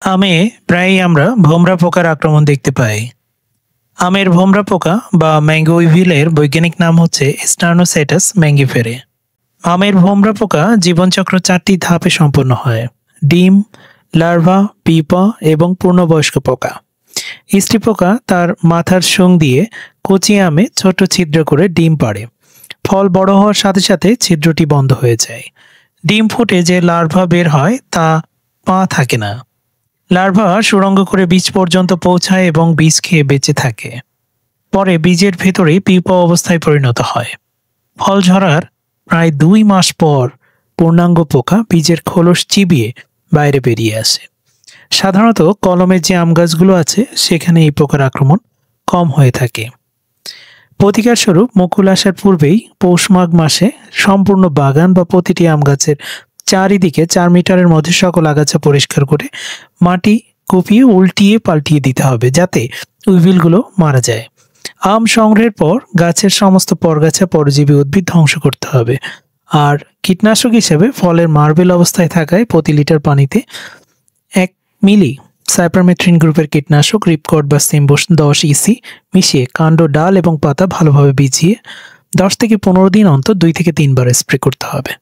আমে প্রায়ই আমরা ভোমরা পোকার আক্রমণ দেখতে পাই। আমের ভোমরা পোকা বা ম্যাঙ্গো উইভিলের বৈজ্ঞানিক নাম হচ্ছে স্টার্নোসাইটাস ম্যাঙ্গিফেরে। আমের ভোমরা পোকা জীবনচক্র 4টি ধাপে সম্পন্ন হয়: ডিম, লার্ভা, পিপা এবং পূর্ণবয়স্ক পোকা। স্ত্রী পোকা তার মাথার শুং দিয়ে কচি আমে ছোট ছিদ্র করে ডিম পাড়ে। ফল বড় হওয়ার সাথে সাথে ছিদ্রটি বন্ধ হয়ে যায়। ডিম ফুটে যে লার্ভা বের হয় তা পা থাকে না। লার্ভা সুড়ঙ্গ করে বীজ পর্যন্ত পৌঁছায় এবং বীজ খেয়ে বেঁচে থাকে। পরে বীজের ভেতরে পিপা অবস্থায় পরিণত হয়। ফল ঝরার প্রায় 2 মাস পর পূর্ণাঙ্গ পোকা বীজের খোলস চিবিয়ে বাইরে বেরিয়ে আসে। সাধারণত কলমের যে আম গাছগুলো আছে সেখানে এই পোকার আক্রমণ কম হয়ে থাকে। প্রতিকার স্বরূপ মুকুল আসার পূর্বেই পৌষ মাঘ মাসে সম্পূর্ণ বাগান বা প্রতিটি আম গাছের চারিদিকে 4 মিটারের মধ্যে সকল আগাছা পরিষ্কার করে মাটি কুপিয়ে উল্টিয়ে পাল্টিয়ে দিতে হবে, যাতে উইভিলগুলো মারা যায়। আম সংগ্রহের পর গাছের সমস্ত পরগাছা পরজীবী উদ্ভিদ ধ্বংস করতে হবে। আর কীটনাশক হিসেবে ফলের মার্বেল অবস্থায় থাকায় প্রতি লিটার পানিতে 1 মিলি সাইপারমেথ্রিন গ্রুপের কীটনাশক রিপকর্ড বা সিম্বোস 10 ইসি মিশিয়ে কাণ্ড, ডাল এবং পাতা ভালোভাবে ভিজিয়ে 10 থেকে 15 দিন অন্তর 2 থেকে 3 বার স্প্রে করতে হবে।